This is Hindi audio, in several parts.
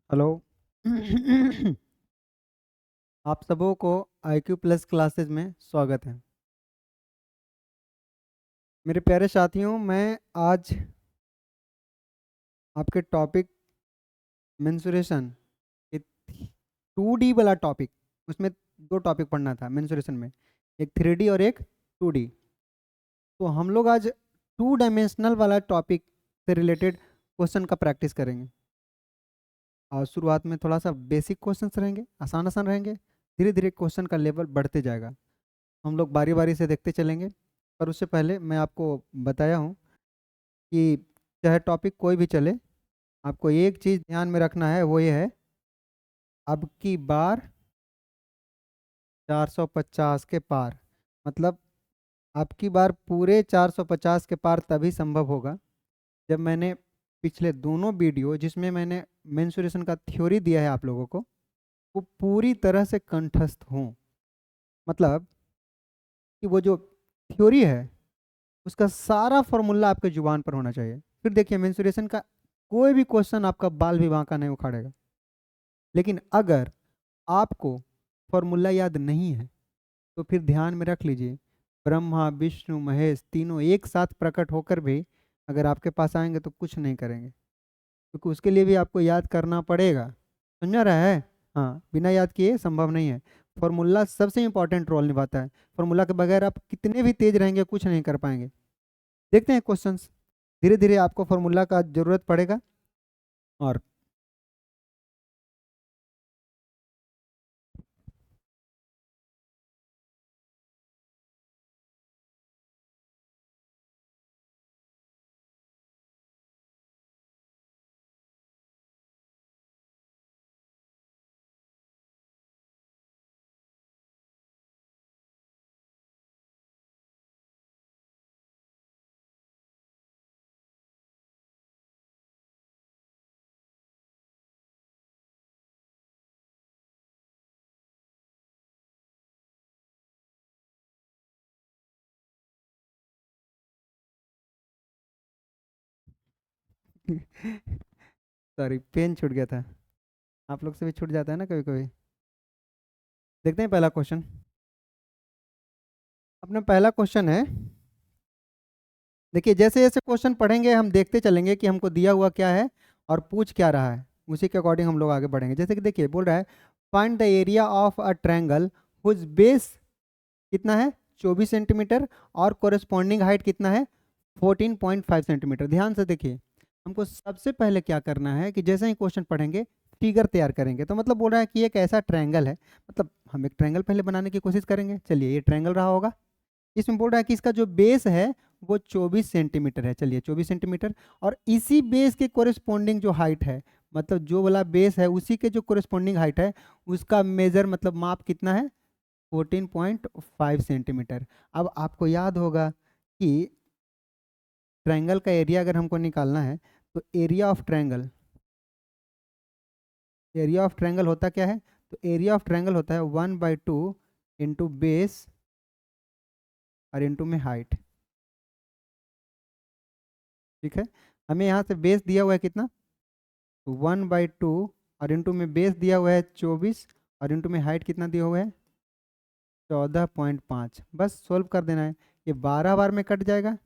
हेलो। आप सबों को IQ प्लस क्लासेस में स्वागत है। मेरे प्यारे साथियों, मैं आज आपके टॉपिक मेंसुरेशन, 2D वाला टॉपिक, उसमें दो टॉपिक पढ़ना था मेंसुरेशन में, एक 3D और एक 2D। तो हम लोग आज 2 डायमेंशनल वाला टॉपिक से रिलेटेड क्वेश्चन का प्रैक्टिस करेंगे। और शुरुआत में थोड़ा सा बेसिक क्वेश्चंस रहेंगे, आसान आसान रहेंगे। धीरे धीरे क्वेश्चन का लेवल बढ़ते जाएगा। हम लोग बारी बारी से देखते चलेंगे। पर उससे पहले मैं आपको बताया हूँ कि चाहे टॉपिक कोई भी चले, आपको एक चीज़ ध्यान में रखना है, वो ये है, अब की बार 450 के पार। मतलब अब की बार पूरे 450 के पार तभी संभव होगा जब मैंने पिछले दोनों वीडियो जिसमें मैंने मेंसुरेशन का थ्योरी दिया है आप लोगों को, वो पूरी तरह से कंठस्थ हों। मतलब कि वो जो थ्योरी है उसका सारा फॉर्मूला आपके जुबान पर होना चाहिए। फिर देखिए, मेंसुरेशन का कोई भी क्वेश्चन आपका बाल भी बांका नहीं उखाड़ेगा। लेकिन अगर आपको फॉर्मूला याद नहीं है तो फिर ध्यान में रख लीजिए, ब्रह्मा विष्णु महेश तीनों एक साथ प्रकट होकर भी अगर आपके पास आएंगे तो कुछ नहीं करेंगे, क्योंकि उसके लिए भी आपको याद करना पड़ेगा। समझा रहा है? हाँ, बिना याद किए संभव नहीं है। फॉर्मूला सबसे इंपॉर्टेंट रोल निभाता है। फॉर्मूला के बगैर आप कितने भी तेज रहेंगे कुछ नहीं कर पाएंगे। देखते हैं क्वेश्चंस। धीरे धीरे आपको फॉर्मूला का जरूरत पड़ेगा। और सॉरी, पेन छूट गया था। आप लोग से भी छूट जाता है ना कभी कभी। देखते हैं पहला क्वेश्चन। अपना पहला क्वेश्चन है, देखिए जैसे जैसे क्वेश्चन पढ़ेंगे हम देखते चलेंगे कि हमको दिया हुआ क्या है और पूछ क्या रहा है, उसी के अकॉर्डिंग हम लोग आगे बढ़ेंगे। जैसे कि देखिए बोल रहा है, find the area of a triangle whose base कितना है 24 सेंटीमीटर और कोरेस्पॉन्डिंग हाइट कितना है 14.5 सेंटीमीटर। ध्यान से देखिए, हमको सबसे पहले क्या करना है कि जैसे ही क्वेश्चन पढ़ेंगे फिगर तैयार करेंगे। तो मतलब बोल रहा है कि एक ऐसा ट्रायंगल है, मतलब हम एक ट्रायंगल पहले बनाने की कोशिश करेंगे। चलिए, ये ट्रायंगल रहा होगा। इसमें बोल रहा है कि इसका जो बेस है वो 24 सेंटीमीटर है। चलिए 24 सेंटीमीटर, और इसी बेस के कोरिस्पॉन्डिंग जो हाइट है, मतलब जो वाला बेस है उसी के जो कोरिस्पॉन्डिंग हाइट है उसका मेजर मतलब माप कितना है 14.5 सेंटीमीटर। अब आपको याद होगा कि ट्रायंगल का एरिया अगर हमको निकालना है तो एरिया ऑफ ट्रायंगल होता क्या है? तो एरिया ऑफ ट्रायंगल होता है 1/2 इंटू बेस और इंटू में हाइट। ठीक है, हमें यहाँ से बेस दिया हुआ है कितना, 1/2, और इंटू में बेस दिया हुआ है 24, और इंटू में हाइट कितना दिया हुआ है 14.5। बस सोल्व कर देना है। ये 12 बार में कट जाएगा,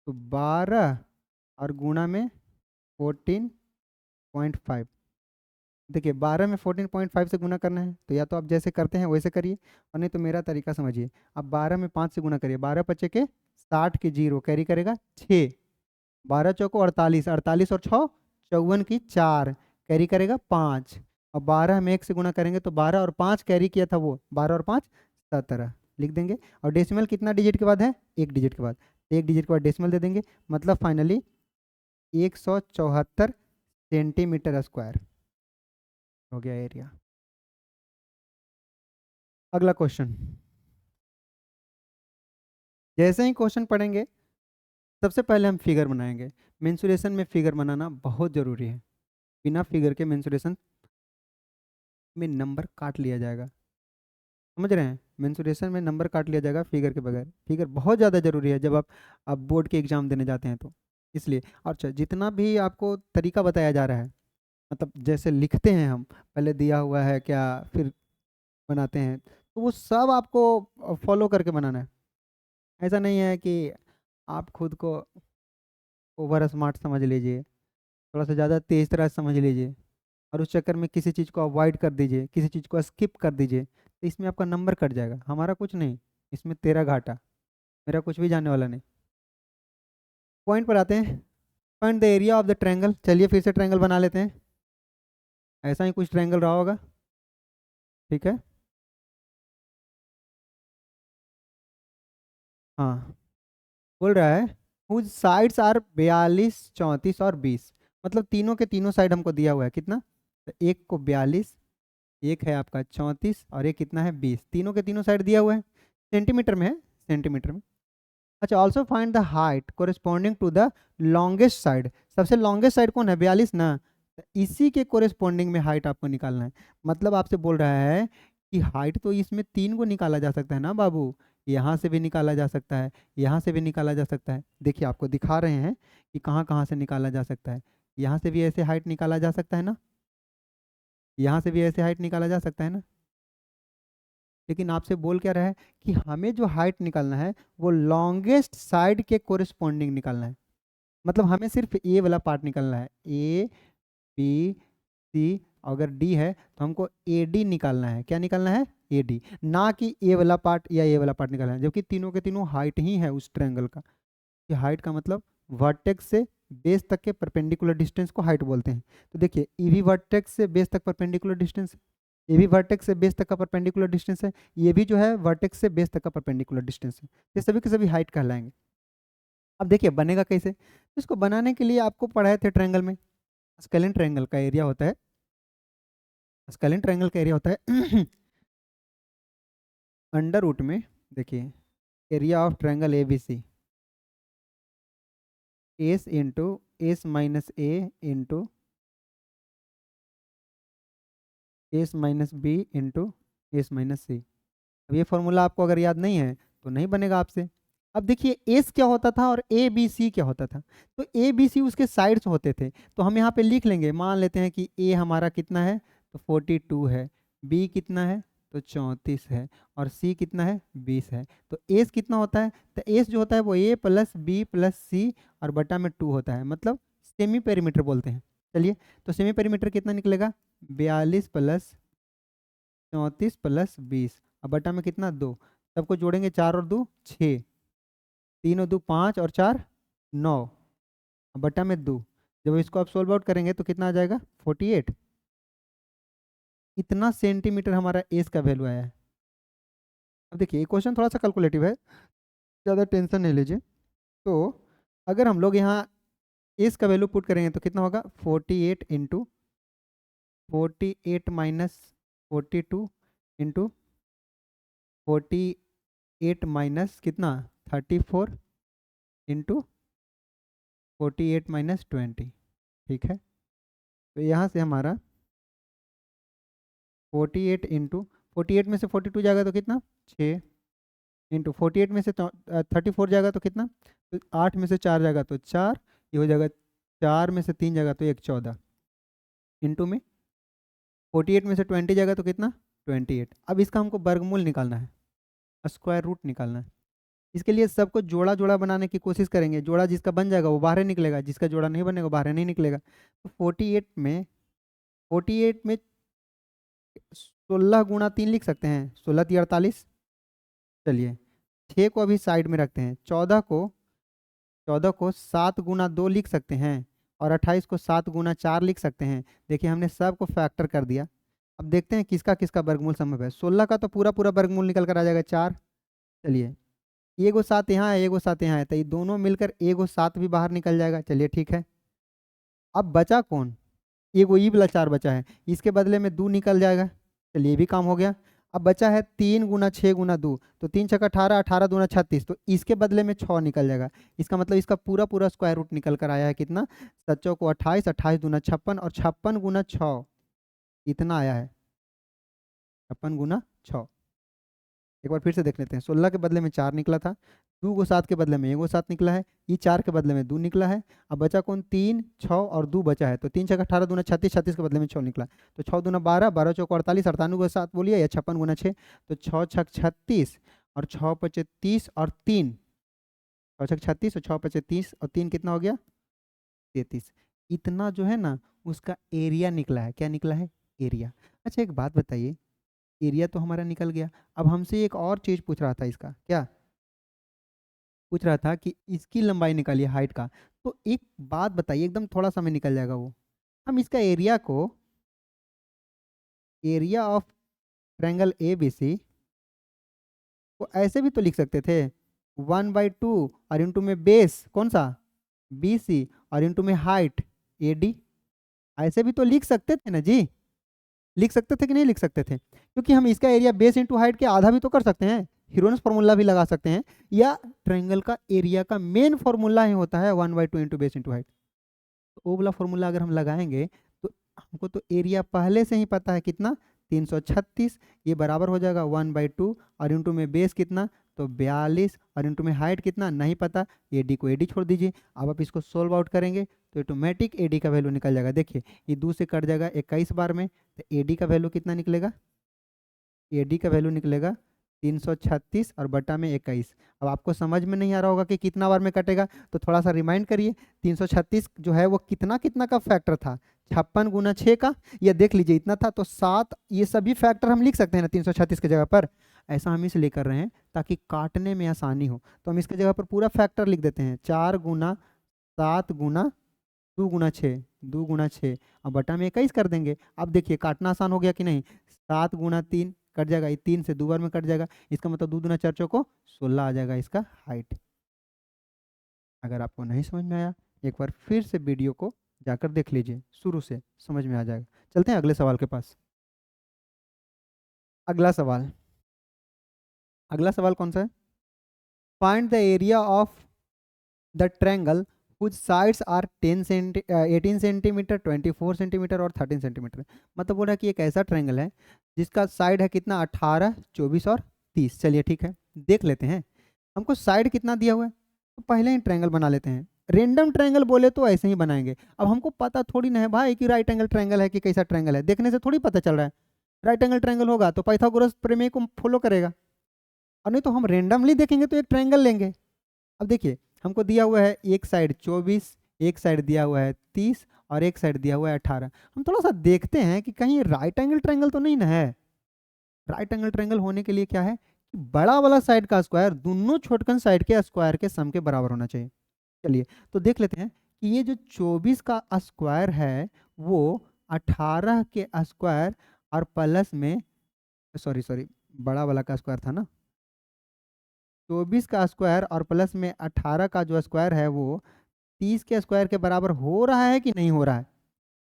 तो 12 और गुणा में 14.5। देखिए 12 में 14.5 से गुना करना है, तो या तो आप जैसे करते हैं वैसे करिए, और नहीं तो मेरा तरीका समझिए। आप 12 में 5 से गुना करिए, 12 पचे के 60 के जीरो कैरी करेगा 6, 12 चौको 48, 48 और 6 54 की 4 कैरी करेगा 5, और 12 में 1 से गुना करेंगे तो 12 और 5 कैरी किया था, वो 12 और 5 17 लिख देंगे। और डेसिमल कितना डिजिट के बाद है? एक डिजिट के बाद, तो एक डिजिट के बाद डेसिमल दे देंगे। मतलब फाइनली 174 सेंटीमीटर स्क्वायर हो गया एरिया। अगला क्वेश्चन। जैसे ही क्वेश्चन पढ़ेंगे सबसे पहले हम फिगर बनाएंगे। मेंसुरेशन में फिगर बनाना बहुत ज़रूरी है। बिना फिगर के मेंसुरेशन में नंबर काट लिया जाएगा। समझ रहे हैं? मेंसुरेशन में नंबर काट लिया जाएगा फिगर के बगैर। फिगर बहुत ज़्यादा ज़रूरी है जब आप बोर्ड के एग्ज़ाम देने जाते हैं तो। इसलिए, अच्छा, जितना भी आपको तरीका बताया जा रहा है मतलब जैसे लिखते हैं हम, पहले दिया हुआ है क्या, फिर बनाते हैं, तो वो सब आपको फॉलो करके बनाना है। ऐसा नहीं है कि आप खुद को ओवर स्मार्ट समझ लीजिए, थोड़ा सा ज़्यादा तेज तरह से समझ लीजिए, और उस चक्कर में किसी चीज़ को अवॉइड कर दीजिए, किसी चीज़ को स्किप कर दीजिए, तो इसमें आपका नंबर कट जाएगा। हमारा कुछ नहीं, इसमें तेरा घाटा, मेरा कुछ भी जाने वाला नहीं। पॉइंट पर आते हैं। Find the area of the triangle. चलिए फिर से ट्रायंगल बना लेते हैं। ऐसा ही कुछ ट्रायंगल रहा होगा, ठीक है। हाँ, बोल रहा है हुज साइड्स आर 42, 34 और 20। मतलब तीनों के तीनों साइड हमको दिया हुआ है कितना, तो एक को 42, एक है आपका 34 और एक कितना है 20। तीनों के तीनों साइड दिया हुआ है, सेंटीमीटर में है, सेंटीमीटर में। अच्छा, also find the height corresponding to the longest side. सबसे लॉन्गेस्ट साइड कौन है, 42 ना, तो इसी के कोरिस्पॉन्डिंग में हाइट आपको निकालना है। मतलब आपसे बोल रहा है कि हाइट तो इसमें 3 को निकाला जा सकता है ना बाबू, यहाँ से भी निकाला जा सकता है, यहाँ से भी निकाला जा सकता है। देखिए आपको दिखा रहे हैं कि कहाँ कहाँ से निकाला जा सकता है। यहाँ से भी ऐसे हाइट निकाला जा सकता है ना, यहाँ से भी ऐसे हाइट निकाला जा सकता है ना। लेकिन आपसे बोल क्या रहा है कि हमें जो हाइट निकालना है वो लॉन्गेस्ट साइड के कोरिस्पॉन्डिंग निकालना है। मतलब हमें सिर्फ ए वाला पार्ट निकालना है, ए बी सी, अगर डी है तो हमको ए डी निकालना है। क्या निकालना है, ए डी, ना कि ए वाला पार्ट या ए वाला पार्ट निकालना है, जबकि तीनों के तीनों हाइट ही है उस ट्रायंगल का। कि हाइट का मतलब वर्टेक्स से बेस तक के परपेंडिकुलर डिस्टेंस को हाइट बोलते हैं। तो देखिए ई भी वर्टेक्स से बेस तक परपेंडिकुलर डिस्टेंस है, ये भी वर्टेक्स से बेस तक का परपेंडिकुलर डिस्टेंस है, ये भी जो है वर्टेक्स से बेस तक का परपेंडिकुलर डिस्टेंस है। ये सभी के सभी हाइट कहलाएंगे। अब देखिए बनेगा कैसे, तो इसको बनाने के लिए आपको पढ़ाए थे ट्रायंगल में, स्केलिन ट्रायंगल का एरिया होता है, स्केलिन ट्रायंगल का एरिया होता है अंडर रूट में, देखिए area of triangle A B C, s into s minus a into s minus b into s minus c. अब ये फॉर्मूला आपको अगर याद नहीं है तो नहीं बनेगा आपसे। अब देखिए एस क्या होता था और ए बी सी क्या होता था, तो ए बी सी उसके साइड्स होते थे, तो हम यहाँ पे लिख लेंगे, मान लेते हैं कि ए हमारा कितना है तो 42 है, बी कितना है तो 34 है, और सी कितना है 20 है। तो एस कितना होता है, तो एस जो होता है वो ए प्लस बी प्लस सी और बटा में 2 होता है, मतलब सेमी पेरीमीटर बोलते हैं। चलिए, तो सेमी पेरीमीटर कितना निकलेगा, 42 प्लस 34 प्लस 20, अब बटा में कितना 2, सबको जोड़ेंगे 4 और 2 6, 3 और 2 5 और 4 9, अब बटा में 2। जब इसको आप सोल्व आउट करेंगे तो कितना आ जाएगा 48। इतना सेंटीमीटर हमारा एस का वैल्यू आया है। अब देखिए ये क्वेश्चन थोड़ा सा कैलकुलेटिव है, ज़्यादा टेंशन नहीं लीजिए। तो अगर हम लोग यहाँ एस का वैल्यू पुट करेंगे तो कितना होगा 48 इंटू 48 माइनस 42 इंटू 48 माइनस कितना 34 इंटू 48 माइनस 20, ठीक है। तो यहाँ से हमारा 48 इंटू 48 में से 42 जाएगा तो कितना 6, इंटू 48 में से 34 जाएगा तो कितना, तो 8 में से 4 जाएगा तो 4, ये हो जाएगा 4 में से 3 जाएगा तो 1 14, इंटू में 48 में से 20 जाएगा तो कितना 28। अब इसका हमको वर्गमूल निकालना है, स्क्वायर रूट निकालना है। इसके लिए सबको जोड़ा जोड़ा बनाने की कोशिश करेंगे, जोड़ा जिसका बन जाएगा वो बाहर निकलेगा, जिसका जोड़ा नहीं बनेगा वो बाहर नहीं निकलेगा। तो 48 में 16 गुणा 3 लिख सकते हैं, 16 3 48। चलिए 6 को अभी साइड में रखते हैं, 14 को 7 गुना 2 लिख सकते हैं, और 28 को 7 गुना 4 लिख सकते हैं। देखिए हमने सबको फैक्टर कर दिया। अब देखते हैं किसका किसका वर्गमूल संभव है। 16 का तो पूरा पूरा वर्गमूल निकल कर आ जाएगा 4। चलिए एगो 7 यहाँ है, एगो 7 यहाँ है, तो ये दोनों मिलकर एगो 7 भी बाहर निकल जाएगा। चलिए ठीक है, अब बचा कौन, एगो ई वाला 4 बचा है, इसके बदले में 2 निकल जाएगा। चलिए ये भी काम हो गया। अब बचा है 3 गुना 6 गुना 2, तो 3 छक्का 18, 18 दूना 36, तो इसके बदले में 6 निकल जाएगा। इसका मतलब इसका पूरा पूरा स्क्वायर रूट निकल कर आया है कितना, 7 को 28, 28 दूना 56 और 56 गुना 6 इतना आया है, 56 गुना 6। एक बार फिर से देख लेते हैं। 16 के बदले में 4 निकला था, 2 को 7 के बदले में 1 को 7 निकला है, ये 4 के बदले में 2 निकला है। अब बचा कौन, 3, 6 और 2 बचा है, तो 3 6 18 दूना 36, 36 के बदले में 6 निकला, तो 6 दूना 12, 12 चौक 48, 98 को 7 बोलिए या 56 गुना 6, तो 6 छक 36 और 6 पचे 30 और 3, 6 छक 36 और 6 पचे 30 और 3 कितना हो गया, 33। इतना जो है ना उसका एरिया निकला है। क्या निकला है, एरिया। अच्छा एक बात बताइए, एरिया तो हमारा निकल गया, अब हमसे एक और चीज़ पूछ रहा था, इसका क्या पूछ रहा था कि इसकी लंबाई निकालिए, हाइट का। तो एक बात बताइए, एकदम थोड़ा सा में निकल जाएगा वो, हम इसका एरिया को, area of triangle A B C को ऐसे भी तो लिख सकते थे, 1/2 और इंटू में बेस कौन सा, बी सी, और इंटू में हाइट ए डी। ऐसे भी तो लिख सकते थे ना जी, लिख सकते थे कि नहीं लिख सकते थे, क्योंकि हम इसका एरिया बेस इंटू हाइट के आधा भी तो कर सकते हैं, हीरोन्स फार्मूला भी लगा सकते हैं, या ट्रायंगल का एरिया का मेन फार्मूला ही होता है 1/2 इंटू बेस इंटू हाइट। तो वो वाला फार्मूला अगर हम लगाएंगे तो हमको तो एरिया पहले से ही पता है कितना, 336, ये बराबर हो जाएगा 1/2 और इंटू में बेस कितना, तो 42, और इंटू में हाइट कितना नहीं पता, एडी को एडी छोड़ दीजिए। अब आप इसको सोल्व आउट करेंगे तो ऑटोमेटिक एडी का वैल्यू निकल जाएगा। देखिए ये 2 से कट जाएगा 21 बार में, तो एडी का वैल्यू कितना निकलेगा, एडी का वैल्यू निकलेगा 336 और बटा में 21। अब आपको समझ में नहीं आ रहा होगा कि कितना बार में कटेगा, तो थोड़ा सा रिमाइंड करिए, 336 जो है वो कितना कितना का फैक्टर था, 56 गुना 6 का, या देख लीजिए इतना था, तो 7, ये सभी फैक्टर हम लिख सकते हैं ना 336 की जगह पर। ऐसा हम इसलिए कर रहे हैं ताकि काटने में आसानी हो, तो हम इसकी जगह पर पूरा फैक्टर लिख देते हैं, 4 गुना 7 गुना 2 गुना 6, 2 गुना 6 और बटा में 21 कर देंगे। अब देखिए काटना आसान हो गया कि नहीं, 7 गुना 3 कट जाएगा, ये 3 से 2 बार में कट जाएगा, इसका मतलब 2 दूना 4 चौको 16 आ जाएगा इसका हाइट। अगर आपको नहीं समझ में आया, एक बार फिर से वीडियो को जाकर देख लीजिए, शुरू से समझ में आ जाएगा। चलते हैं अगले सवाल के पास। अगला सवाल, अगला सवाल कौन सा है, find the area of the triangle कुछ साइड्स आर 18 सेंटीमीटर, 24 सेंटीमीटर और 13 सेंटीमीटर। मतलब बोल रहा है कि एक ऐसा ट्रायंगल है जिसका साइड है कितना, 18, 24 और 30। चलिए ठीक है, देख लेते हैं हमको साइड कितना दिया हुआ है, तो पहले ही ट्रायंगल बना लेते हैं। रेंडम ट्रायंगल बोले तो ऐसे ही बनाएंगे, अब हमको पता थोड़ी ना है भाई कि राइट एंगल ट्रायंगल है कि कैसा ट्रायंगल है, देखने से थोड़ी पता चल रहा है। राइट एंगल ट्रायंगल होगा तो पाइथागोरस प्रमेय को फॉलो करेगा, और नहीं तो हम रेंडमली देखेंगे तो एक ट्रायंगल लेंगे। अब देखिए हमको दिया हुआ है एक साइड 24, एक साइड दिया हुआ है 30 और एक साइड दिया हुआ है 18। हम थोड़ा सा देखते हैं कि कहीं राइट एंगल ट्रायंगल तो नहीं ना है। राइट एंगल ट्रायंगल होने के लिए क्या है कि बड़ा वाला साइड का स्क्वायर दोनों छोटकन साइड के स्क्वायर के सम के बराबर होना चाहिए। चलिए तो देख लेते हैं कि ये जो 24 का स्क्वायर है वो 18 के स्क्वायर और प्लस में, सॉरी सॉरी, बड़ा वाला का स्क्वायर था ना, 24 का स्क्वायर और प्लस में 18 का जो स्क्वायर है वो 30 के स्क्वायर के बराबर हो रहा है कि नहीं हो रहा है।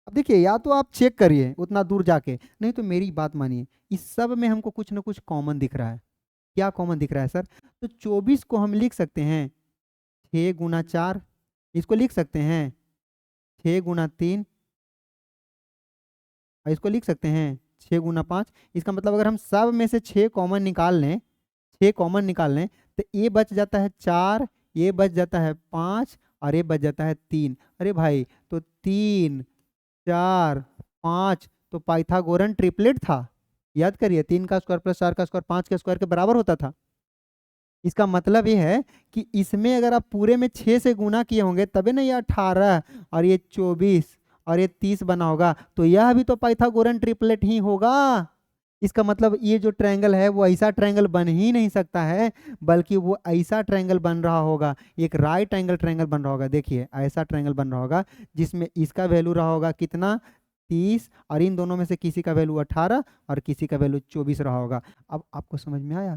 अब देखिए या तो आप चेक करिए उतना दूर जाके, नहीं तो मेरी बात मानिए, इस सब में हमको कुछ ना कुछ कॉमन दिख रहा है। क्या कॉमन दिख रहा है सर, तो 24 को हम लिख सकते हैं 6 गुना 4, इसको लिख सकते हैं 6 गुना 3, और इसको लिख सकते हैं 6 गुना 5। इसका मतलब अगर हम सब में से 6 कॉमन निकाल लें, 6 कॉमन निकाल लें, तो ये बच जाता है 4, ये बच जाता है 5 और ये बच जाता है 3। अरे भाई तो 3, 4, 5 तो पाइथागोरन ट्रिपलेट था। याद करिए 3 का स्क्वायर प्लस 4 का स्क्वायर 5 के स्क्वायर के बराबर होता था। इसका मतलब ये है कि इसमें अगर आप पूरे में 6 से गुना किए होंगे तभी ना ये 18 और ये 24 और ये 30 बना होगा, तो यह भी तो पाइथागोरन ट्रिपलेट ही होगा। इसका मतलब ये जो ट्रायंगल है वो ऐसा ट्रायंगल बन ही नहीं सकता है, बल्कि वो ऐसा ट्रायंगल बन रहा होगा, एक राइट एंगल ट्रायंगल बन रहा होगा। देखिए ऐसा ट्रायंगल बन रहा होगा जिसमें इसका वैल्यू रहा होगा कितना, 30, और इन दोनों में से किसी का वैल्यू 18 और किसी का वैल्यू 24 रहा होगा। अब आपको समझ में आया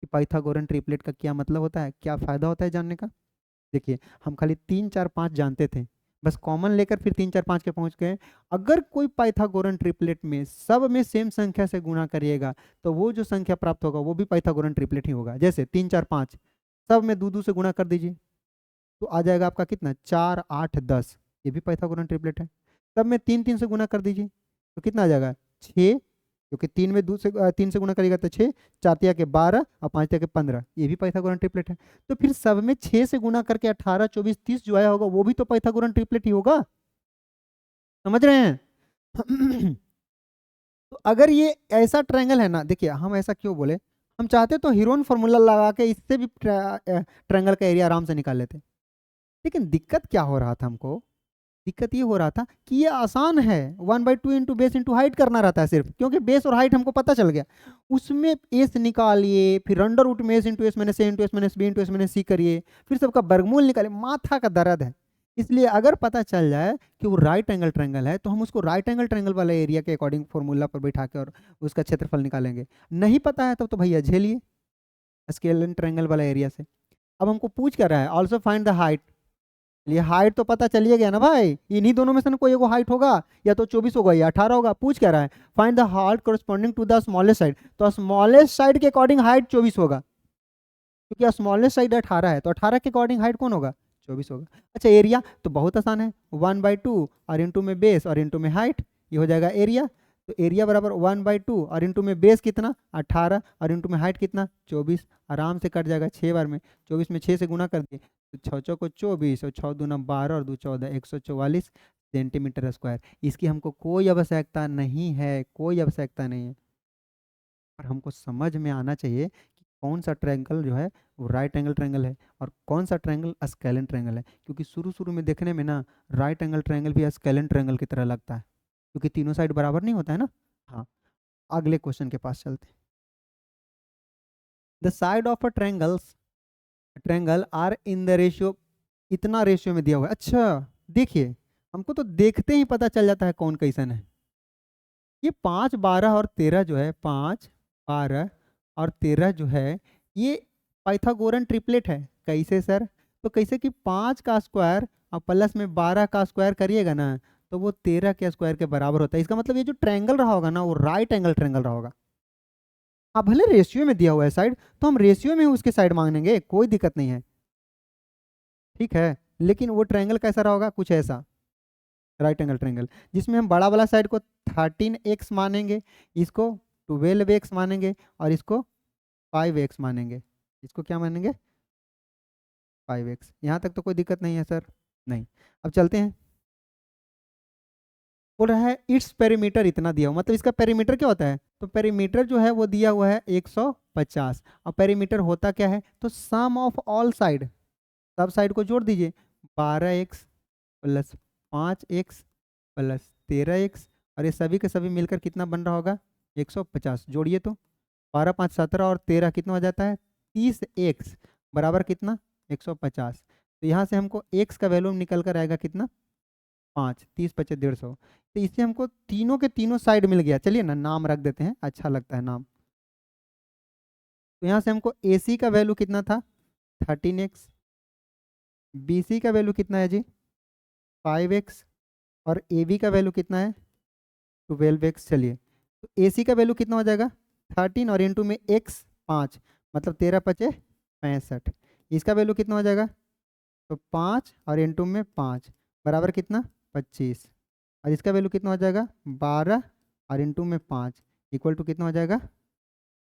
कि पाइथागोरन ट्रिपलेट का क्या मतलब होता है, क्या फायदा होता है जानने का। देखिए हम खाली 3 4 5 जानते थे, बस कॉमन लेकर फिर 3 4 5 के पहुंच गए। अगर कोई पाइथागोरन ट्रिपलेट में सब में सेम संख्या से गुणा करिएगा तो वो जो संख्या प्राप्त होगा वो भी पाइथागोरन ट्रिपलेट ही होगा। जैसे 3 4 5 सब में 2 2 से गुणा कर दीजिए तो आ जाएगा आपका कितना, 4 8 10, ये भी पाइथागोरन ट्रिपलेट है। सब में 3 3 से गुणा कर दीजिए तो कितना आ जाएगा, 6 क्योंकि 3 से गुना करेगा तो 6, 4 तिया के 12 और 5 तिया के 15, ये भी पाइथागोरन ट्रिपलेट है। तो फिर सब में 6 से गुना करके 18, 24, 30 जो आया होगा वो भी तो पाइथागोरन ट्रिपलेट ही होगा। समझ रहे हैं? तो अगर ये ऐसा ट्रायंगल है ना, देखिए हम ऐसा क्यों बोले, हम चाहते तो हीरोन फॉर्मूला लगा के इससे भी ट्रायंगल का एरिया आराम से निकाल लेते, लेकिन दिक्कत क्या हो रहा था हमको, दिक्कत ये हो रहा था कि ये आसान है, 1/2 इंटू बेस इंटू हाइट करना रहता है सिर्फ, क्योंकि बेस और हाइट हमको पता चल गया। उसमें एस निकालिए, फिर अंडर रूट में s into s minus a into s minus b into s minus c करिए, फिर सबका वर्गमूल निकालिए, माथा का दर्द है। इसलिए अगर पता चल जाए कि वो राइट एंगल ट्रायंगल है तो हम उसको राइट एंगल ट्रायंगल वाले एरिया के अकॉर्डिंग फॉर्मूला पर बैठा के और उसका क्षेत्रफल निकालेंगे। नहीं पता है तब तो भैया झेलिए स्केलर ट्रायंगल वाला एरिया से। अब हमको पूछ कर रहा है ऑल्सो फाइंड द हाइट, ये हाइट तो पता चलिए गया ना भाई, इन्हीं दोनों में से कोई एगो हाइट होगा, या तो 24 होगा या 18 होगा। पूछ क्या रहा है, find the height corresponding to the smallest side, तो स्मॉलेस्ट साइड के अकॉर्डिंग हाइट 24 होगा, क्योंकि स्मॉलेस्ट साइड 18 है, तो 18 के अकॉर्डिंग हाइट कौन होगा, 24 होगा। अच्छा एरिया तो बहुत आसान है, 1/2 और इंटू में बेस और इंटू में हाइट, ये हो जाएगा एरिया। तो एरिया बराबर 1/2 और इंटू में बेस कितना 18 और इंटू में हाइट कितना 24, आराम से कट जाएगा 6 बार में, 24 में 6 से गुना कर दिए तो 6 चौको 24 और 6 दूना 12 और 2 14, 144 सेंटीमीटर स्क्वायर। इसकी हमको कोई आवश्यकता नहीं है, कोई आवश्यकता नहीं है, पर हमको समझ में आना चाहिए कि कौन सा ट्रायंगल जो है वो राइट एंगल ट्रायंगल है और कौन सा ट्रायंगल स्केलेन ट्रायंगल है। क्योंकि शुरू शुरू में देखने में ना राइट एंगल ट्रायंगल भी स्केलेन ट्रायंगल की तरह लगता है, क्योंकि तीनों साइड बराबर नहीं होता है ना। हाँ, अगले क्वेश्चन के पास चलते हैं। The side of a triangle are in the ratio, इतना रेशियो में दिया हुआ है। अच्छा देखिए, हमको तो देखते ही पता चल जाता है कौन कैसन है। ये 5, 12 और 13 जो है, 5, 12 और 13 जो है, ये पाइथागोरन ट्रिपलेट है। कैसे सर? तो कैसे कि 5 का स्क्वायर और प्लस में 12 का स्क्वायर करिएगा ना तो वो 13 के स्क्वायर के बराबर होता है। इसका मतलब ये जो ट्रायंगल रहा होगा ना वो राइट एंगल ट्रायंगल रहा होगा। अब भले रेशियो में दिया हुआ है साइड, तो हम रेशियो में ही उसके साइड मांगेंगे, कोई दिक्कत नहीं है, ठीक है। लेकिन वो ट्रायंगल कैसा रहा होगा, कुछ ऐसा राइट एंगल ट्रायंगल, जिसमें हम बड़ा वाला साइड को 13x मानेंगे, इसको 12x मानेंगे और इसको 5x मानेंगे। इसको क्या मानेंगे, 5x। यहाँ तक तो कोई दिक्कत नहीं है सर? नहीं। अब चलते हैं, बोल रहा है इट्स पेरीमीटर इतना दिया हुआ, मतलब इसका पेरीमीटर क्या होता है, तो पेरीमीटर जो है वो दिया हुआ है 150। और पेरीमीटर होता क्या है, तो सम ऑफ ऑल साइड, सब साइड को जोड़ दीजिए, 12x plus 5x plus 13x, और ये सभी के सभी मिलकर कितना बन रहा होगा 150। जोड़िए तो 12 5 17 और 13 कितना हो जाता है 30x बराबर कितना 150। तो यहाँ से हमको x का वैल्यू निकल कर आएगा कितना 5, 30 25 150। तो इससे हमको तीनों के तीनों साइड मिल गया। चलिए ना नाम रख देते हैं, अच्छा लगता है नाम। तो यहाँ से हमको AC का वैल्यू कितना था 13x, BC का वैल्यू कितना है जी 5x, और AB का वैल्यू कितना है 12x। चलिए तो AC का वैल्यू कितना हो जाएगा 13 और इंटू में x 5, मतलब 13 पचे 65। इसका वैल्यू कितना हो जाएगा, तो 5 और इंटू में 5 बराबर कितना 25, और इसका वैल्यू कितना हो जाएगा 12 और इंटू में 5 इक्वल टू कितना हो जाएगा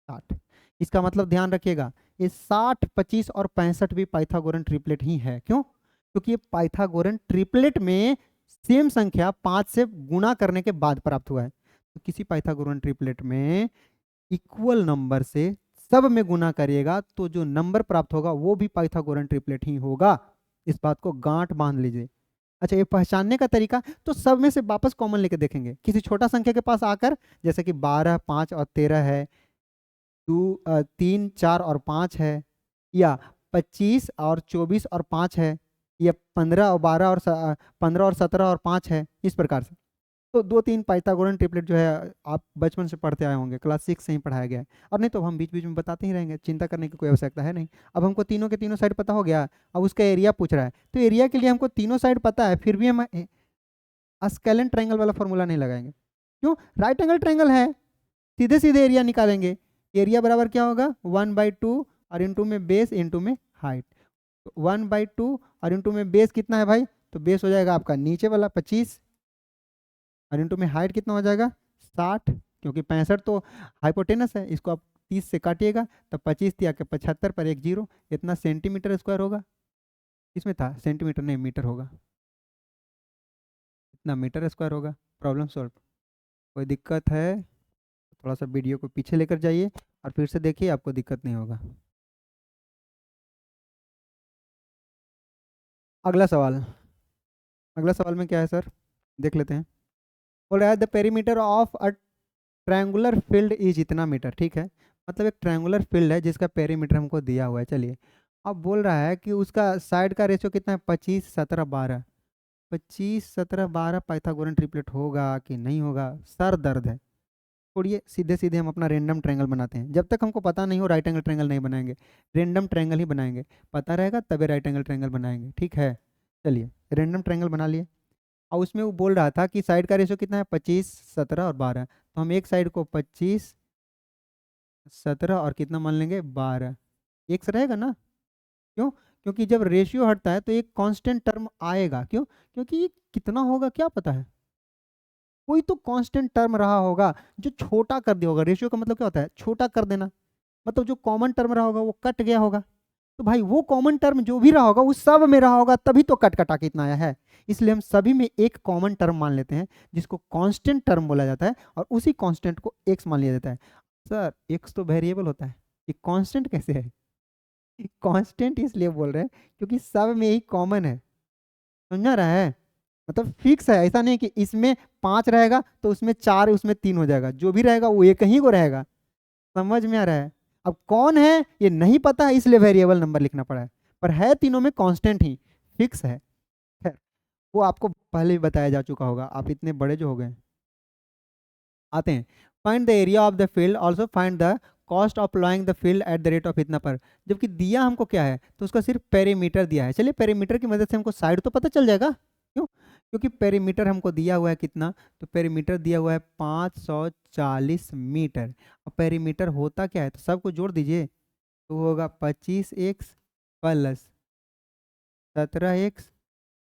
60। इसका मतलब ध्यान रखिएगा ये 60, 25 और 65 भी पाइथागोरन ट्रिपलेट ही है। क्यों? क्योंकि ये पाइथागोरन ट्रिपलेट में सेम संख्या 5 से गुणा करने के बाद प्राप्त हुआ है। तो किसी पाइथागोरन ट्रिपलेट में इक्वल नंबर से सब में गुना करिएगा तो जो नंबर प्राप्त होगा वो भी पाइथागोरन ट्रिपलेट ही होगा। इस बात को गांठ बांध लीजिए। अच्छा, ये पहचानने का तरीका, तो सब में से वापस कॉमन लेके देखेंगे, किसी छोटा संख्या के पास आकर, जैसे कि 12, 5 और 13 है, 3, 4 और 5 है, या 25 और 24 और 5 है, या 15 और 12 और 15 और 17 और 5 है, इस प्रकार से। तो 2-3 पाइथागोरन ट्रिपलेट जो है आप बचपन से पढ़ते आए होंगे, क्लास 6 से ही पढ़ाया गया है, और नहीं तो हम बीच बीच में बताते ही रहेंगे, चिंता करने की कोई आवश्यकता है नहीं। अब हमको तीनों के तीनों साइड पता हो गया, अब उसका एरिया पूछ रहा है, तो एरिया के लिए हमको तीनों साइड पता है, फिर भी हम स्केलेन ट्रायंगल वाला फॉर्मूला नहीं लगाएंगे। क्यों? राइट एंगल ट्रायंगल है, सीधे सीधे एरिया निकालेंगे। एरिया बराबर क्या होगा 1/2 और इंटू में बेस इंटू में हाइट। तो 1/2 और इंटू में बेस कितना है भाई, तो बेस हो जाएगा आपका नीचे वाला 25 और इंटू में हाइट कितना हो जाएगा 60, क्योंकि 65 तो हाइपोटेनस है, इसको आप 30 से काटिएगा तब 25 तिया के 75 पर एक जीरो, इतना सेंटीमीटर स्क्वायर होगा। इसमें था सेंटीमीटर नहीं मीटर होगा, इतना मीटर स्क्वायर होगा। Problem solve. कोई दिक्कत है थोड़ा सा वीडियो को पीछे लेकर जाइए और फिर से देखिए, आपको दिक्कत नहीं होगा। अगला सवाल, अगला सवाल में क्या है सर, देख लेते हैं। बोल रहा है the perimeter of a triangular field is इतना मीटर, ठीक है। मतलब एक ट्रायंगुलर फील्ड है जिसका पेरीमीटर हमको दिया हुआ है। चलिए, अब बोल रहा है कि उसका साइड का रेशियो कितना है, 25 17 12। 25 17 12 पाइथागोरन ट्रिपलेट होगा कि नहीं होगा, सर दर्द है। छोड़िए, सीधे सीधे हम अपना रेंडम ट्रायंगल बनाते हैं। जब तक हमको पता नहीं हो राइट एंगल ट्रायंगल नहीं बनाएंगे, रेंडम ट्रायंगल ही बनाएंगे। पता रहेगा तभी राइट एंगल ट्रायंगल बनाएंगे, ठीक है। चलिए, रेंडम ट्रायंगल बना लिए। और उसमें वो बोल रहा था कि साइड का रेशियो कितना है, 25 17 और 12। तो हम एक साइड को 25 17 और कितना मान लेंगे, 12। एक रहेगा ना, क्यों? क्योंकि जब रेशियो हटता है तो एक कांस्टेंट टर्म आएगा। क्यों? क्योंकि ये कितना होगा क्या पता है, कोई तो कांस्टेंट टर्म रहा होगा जो छोटा कर दिया होगा। रेशियो का मतलब क्या होता है, छोटा कर देना। मतलब जो कॉमन टर्म रहा होगा वो कट गया होगा। तो भाई वो कॉमन टर्म जो भी रहा होगा वो सब में रहा होगा, तभी तो कट कटा के इतना आया है। इसलिए हम सभी में एक कॉमन टर्म मान लेते हैं जिसको कांस्टेंट टर्म बोला जाता है, और उसी कांस्टेंट को एक्स मान लिया जाता है। सर एक्स तो वेरिएबल होता है, ये कांस्टेंट कैसे है? कांस्टेंट इसलिए बोल रहे हैं क्योंकि सब में ही कॉमन है, समझा रहा है। मतलब फिक्स है, ऐसा नहीं कि इसमें 5 रहेगा तो उसमें 4 उसमें 3 हो जाएगा। जो भी रहेगा वो एक ही को रहेगा। समझ में आ रहा है? अब कौन है ये नहीं पता है, इसलिए वेरिएबल नंबर लिखना पड़ा है, पर है तीनों में कांस्टेंट ही, फिक्स है। खैर, वो आपको पहले भी बताया जा चुका होगा, आप इतने बड़े जो हो गए। आते हैं, find the area of the field, also find the cost of applying the field at the rate of इतना पर। जबकि दिया हमको क्या है, तो उसका सिर्फ पेरीमीटर दिया है। चलिए, पेरीमीटर की मदद से हमको साइड तो पता चल जाएगा। क्यों? क्योंकि पेरीमीटर हमको दिया हुआ है कितना, तो पेरीमीटर दिया हुआ है 540 मीटर। और पेरीमीटर होता क्या है, तो सबको जोड़ दीजिए तो होगा 25x plus 17x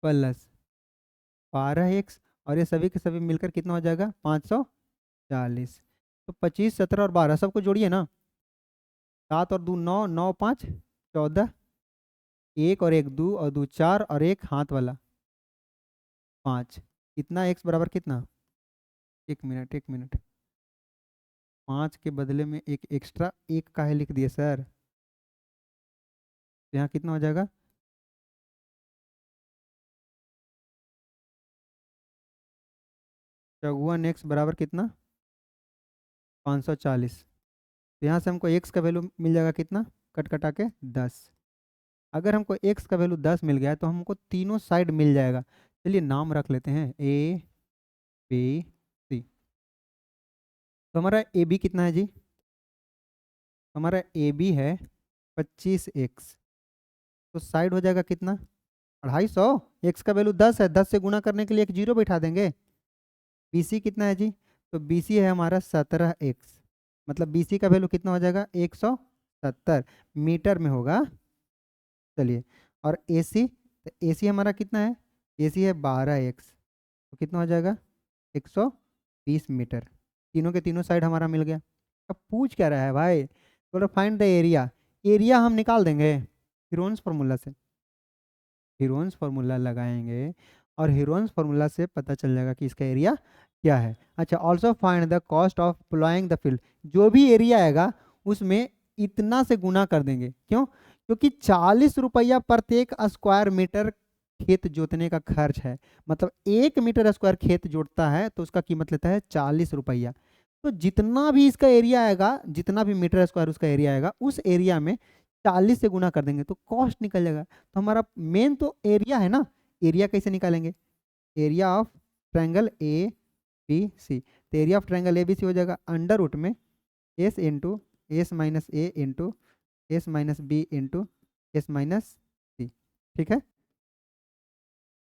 plus 12x, और ये सभी के सभी मिलकर कितना हो जाएगा, 540। तो 25 17 और 12 सबको जोड़िए ना, 7 और 2 9, 9 5 14, एक और एक 2 और 2 4 और एक हाथ वाला 5। कितना x बराबर कितना, एक मिनट एक मिनट, 5 के बदले में एक एक्स्ट्रा एक काहे लिख दिए सर, तो यहाँ कितना हो जाएगा, 54x बराबर कितना, 540। तो यहाँ से हमको x का वैल्यू मिल जाएगा कितना, कट कटा के 10। अगर हमको x का वैल्यू 10 मिल गया है तो हमको तीनों साइड मिल जाएगा। चलिए नाम रख लेते हैं ए बी सी। तो हमारा ए बी कितना है जी, हमारा ए बी है 25x। तो साइड हो जाएगा कितना, 250। एक्स का वैल्यू 10 है, 10 से गुना करने के लिए एक जीरो बैठा देंगे। बी सी कितना है जी, तो बी सी है हमारा 17x। मतलब बी सी का वैल्यू कितना हो जाएगा, 170 मीटर में होगा। चलिए, और ए सी, तो ए सी हमारा कितना है, ए सी है 12x। तो कितना हो जाएगा, 120 मीटर। तीनों के तीनों साइड हमारा मिल गया। अब पूछ क्या रहा है भाई, बोल रहा फाइंड द एरिया। एरिया हम निकाल देंगे हीरोन्स फार्मूला से, हीरोन्स फार्मूला लगाएंगे और हीरोन्स फार्मूला से पता चल जाएगा कि इसका एरिया क्या है। अच्छा, also find the cost of applying the field. जो भी एरिया आएगा उसमें इतना से गुना कर देंगे। क्यों? क्योंकि 40 रुपया प्रत्येक स्क्वायर मीटर खेत जोतने का खर्च है। मतलब 1 मीटर स्क्वायर खेत जोतता है तो उसका कीमत लेता है 40 रुपया। तो जितना भी इसका एरिया आएगा, जितना भी मीटर स्क्वायर उसका एरिया आएगा, उस एरिया में 40 से गुना कर देंगे तो कॉस्ट निकल जाएगा। तो हमारा मेन तो एरिया है ना। एरिया कैसे निकालेंगे, area of triangle A B C. तो area of triangle A B C हो जाएगा अंडर रूट में s into s minus a into s minus b into s minus c. ठीक है,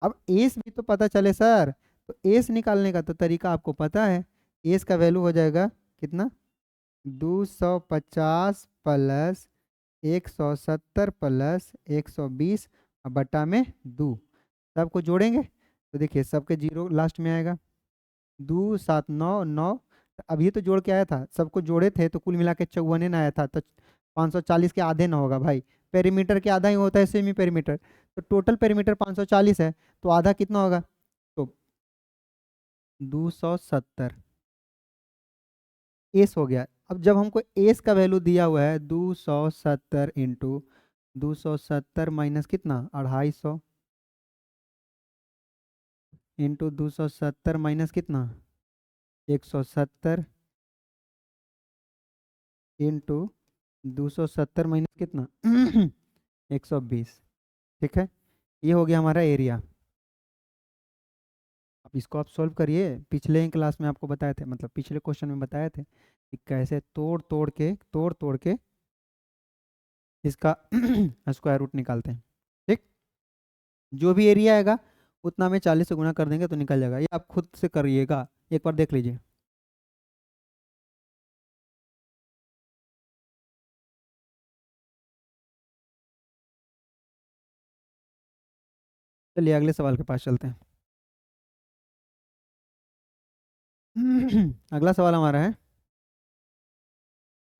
अब एस भी तो पता चले सर। तो एस निकालने का तो तरीका आपको पता है। एस का वैल्यू हो जाएगा कितना, 250 प्लस 170 प्लस 120 बटा में 2। सबको जोड़ेंगे तो देखिए सबके जीरो लास्ट में आएगा। 2 7 9 9, अभी तो जोड़ के आया था, सबको जोड़े थे तो कुल मिला के 54 आया था, तो 540 के आधे ना होगा भाई, पेरीमीटर के आधा ही होता है सेमी पेरीमीटर, तो टोटल पेरीमीटर 540 है, तो आधा कितना होगा, तो 270 एस हो गया। अब जब हमको एस का वैल्यू दिया हुआ है 270 इंटू 270 माइनस कितना 250 इंटू 270 माइनस कितना 170 इंटू 270 माइनस कितना 120। ठीक है, ये हो गया हमारा एरिया। अब इसको आप सॉल्व करिए, पिछले ही क्लास में आपको बताए थे, मतलब पिछले क्वेश्चन में बताए थे कि कैसे तोड़ तोड़ के इसका स्क्वायर रूट निकालते हैं। ठीक, जो भी एरिया आएगा उतना में 40 से गुना कर देंगे तो निकल जाएगा, ये आप खुद से करिएगा, एक बार देख लीजिए। चलिए अगले सवाल के पास चलते हैं। अगला सवाल हमारा है,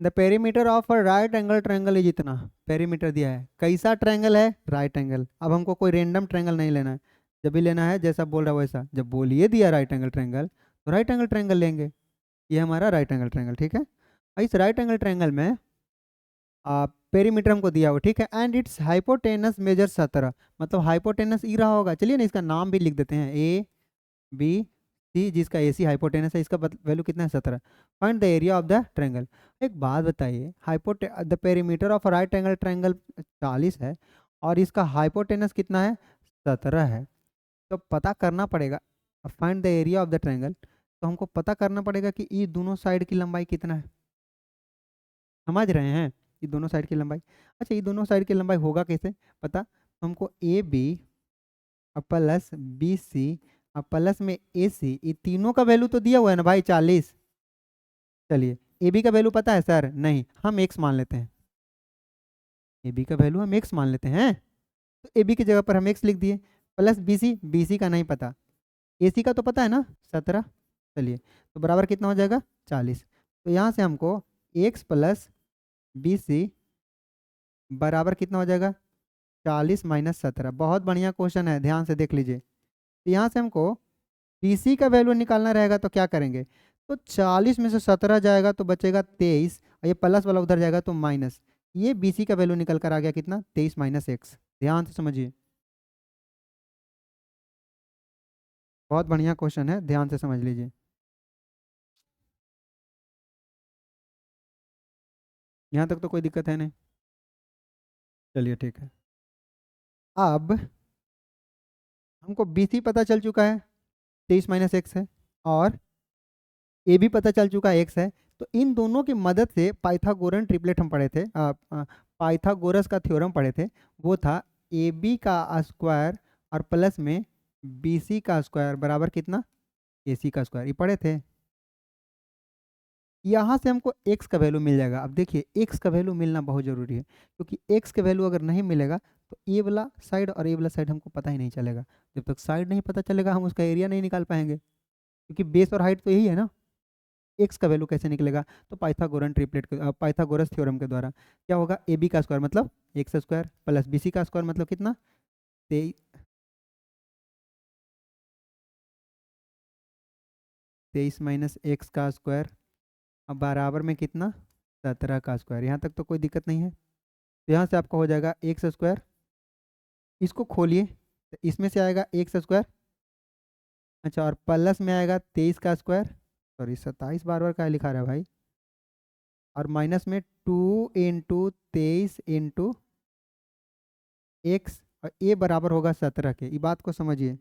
the perimeter of a right angle triangle is इतना। पेरीमीटर दिया है, कैसा ट्रायंगल है, राइट एंगल। अब हमको कोई रेंडम ट्रायंगल नहीं लेना है, जब भी लेना है जैसा बोल रहा है वैसा, जब बोलिए दिया राइट एंगल ट्रायंगल तो राइट एंगल ट्रायंगल लेंगे। ये हमारा राइट एंगल ट्रायंगल, ठीक है। इस राइट एंगल ट्रायंगल में पेरीमीटर हमको दिया हुआ, ठीक है, एंड इट्स हाइपोटेनस मेजर 17, मतलब हाइपोटेनस ई रहा होगा। चलिए ना इसका नाम भी लिख देते हैं, ए बी सी, जिसका ए सी हाइपोटेनस है, इसका वैल्यू कितना है 17। Find the area of the triangle. एक बात बताइए, the perimeter of right angle triangle 40 है और इसका हाइपोटेनस कितना है 17 है, तो पता करना पड़ेगा, find the area of the triangle, तो हमको पता करना पड़ेगा कि ये दोनों साइड की लंबाई कितना है। समझ रहे हैं, ये दोनों साइड की लंबाई। अच्छा, ये दोनों साइड की लंबाई होगा कैसे पता, तो हमको A B plus B C plus में ए सी, ये तीनों का वैल्यू तो दिया हुआ है ना भाई 40। चलिए ए बी का वैल्यू पता है सर, नहीं, हम एक्स मान लेते हैं, ए बी का वैल्यू हम एक्स मान लेते हैं, तो ए बी की जगह पर हम एक्स लिख दिए, प्लस बी सी का नहीं पता, ए सी का तो पता है ना 17। चलिए तो बराबर कितना हो जाएगा 40, तो यहाँ से हमको एक्स प्लस बी सी बराबर कितना हो जाएगा 40 माइनस 17। बहुत बढ़िया क्वेश्चन है, ध्यान से देख लीजिए। तो यहाँ से हमको बी सी का वैल्यू निकालना रहेगा, तो क्या करेंगे, तो 40 में से 17 जाएगा तो बचेगा 23, और ये प्लस वाला उधर जाएगा तो माइनस, ये बी सी का वैल्यू निकल कर आ गया कितना 23 माइनस एक्स। ध्यान से समझिए, बहुत बढ़िया क्वेश्चन है, ध्यान से समझ लीजिए। यहाँ तक तो कोई दिक्कत है नहीं। चलिए ठीक है, अब हमको बी सी पता चल चुका है 23 माइनस एक्स है, और ए भी पता चल चुका है एक्स है, तो इन दोनों की मदद से पाइथागोरन ट्रिपलेट हम पढ़े थे, पाइथागोरस का थ्योरम पढ़े थे, वो था ए बी का स्क्वायर और प्लस में बी सी का स्क्वायर बराबर कितना ए सी का स्क्वायर, ये पढ़े थे। यहाँ से हमको x का वैल्यू मिल जाएगा। अब देखिए x का वैल्यू मिलना बहुत ज़रूरी है, क्योंकि x का वैल्यू अगर नहीं मिलेगा तो ए वाला साइड और ए वाला साइड हमको पता ही नहीं चलेगा। जब तक साइड नहीं पता चलेगा हम उसका एरिया नहीं निकाल पाएंगे, क्योंकि बेस और हाइट तो यही है ना। एक्स का वैल्यू कैसे निकलेगा, तो पाइथागोरन ट्रिपलेट के पाइथागोरस थ्योरम के द्वारा क्या होगा, ए बी का स्क्वायर मतलब X square plus B C का स्क्वायर मतलब कितना 23 माइनस एक्स का स्क्वायर, अब बराबर में कितना 17 का स्क्वायर। यहाँ तक तो कोई दिक्कत नहीं है, तो यहाँ से आपका हो जाएगा एक्स स्क्वायर, इसको खोलिए तो इसमें से आएगा एक्स स्क्वायर, अच्छा, और प्लस में आएगा 23 का स्क्वायर, सॉरी 27 बार बार क्या लिखा रहा है भाई, और माइनस में 2 इंटू 23 इंटू एक्स, और ए बराबर होगा 17 के। ये बात को समझिए,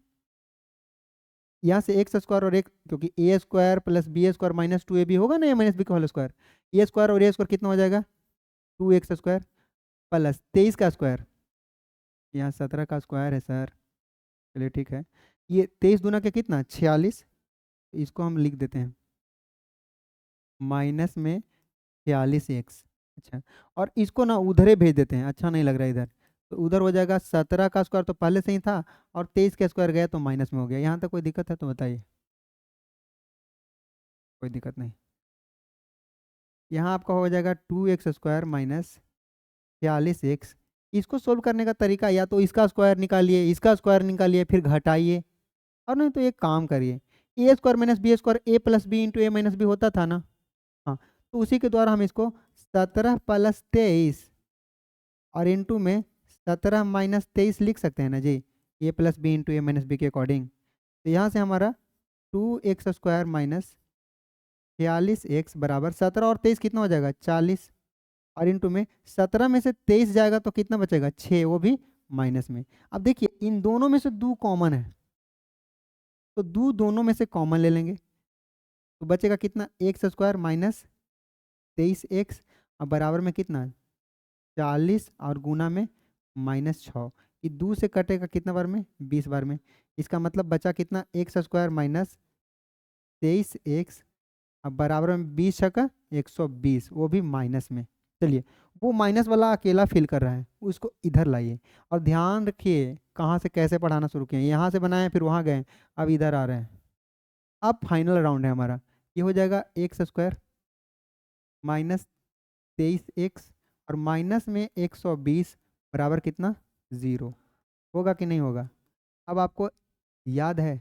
यहाँ से एक्स स्क्वायर और एक, क्योंकि a square plus b square minus 2ab होगा ना, ए माइनस बी का होल स्क्वायर, ए स्क्वायर और ए स्क्वायर कितना हो जाएगा 2x स्क्वायर प्लस 23 का स्क्वायर, यहाँ 17 का स्क्वायर है सर। चलिए ठीक है, ये 23 दूना के कितना 46, इसको हम लिख देते हैं माइनस में 46x। अच्छा, और इसको ना उधरे भेज देते हैं, अच्छा नहीं लग रहा इधर, तो उधर हो जाएगा 17 का स्क्वायर तो पहले से ही था, और 23 का स्क्वायर गया तो माइनस में हो गया। यहाँ तक कोई दिक्कत है तो बताइए, कोई दिक्कत नहीं। यहाँ आपका हो जाएगा 2x² माइनस 46x। इसको सोल्व करने का तरीका या तो इसका स्क्वायर निकालिए, इसका स्क्वायर निकालिए, फिर घटाइए, और नहीं तो एक काम करिए, a² minus b², a plus B into a minus B होता था ना। हाँ, तो उसी के द्वारा हम इसको 17 प्लस 23 और इंटू में 17 माइनस 23 लिख सकते हैं ना जी, a plus B into a minus B के अकॉर्डिंग। तो यहाँ से हमारा 2x² माइनस 46x बराबर 17 और 23 कितना हो जाएगा 40, और इंटू में 17 में से 23 जाएगा तो कितना बचेगा 6, वो भी माइनस में। अब देखिए इन दोनों में से 2 कॉमन है, तो 2 दोनों में से कॉमन ले लेंगे, तो बचेगा कितना x² माइनस 23x और बराबर में कितना 40 और गुना में -6। ये 2 से कटेगा कितना बार में 20 बार में। इसका मतलब बचा कितना x² माइनस 23x अब बराबर में 20 का 120, वो भी माइनस में। चलिए वो माइनस वाला अकेला फिल कर रहा है, उसको इधर लाइए, और ध्यान रखिए कहाँ से कैसे पढ़ाना शुरू किए, यहाँ से बनाए फिर वहाँ गए, अब इधर आ रहे हैं। अब फाइनल राउंड है हमारा, ये हो जाएगा x² माइनस 23x और माइनस में 120 बराबर कितना 0। होगा कि नहीं होगा? अब आपको याद है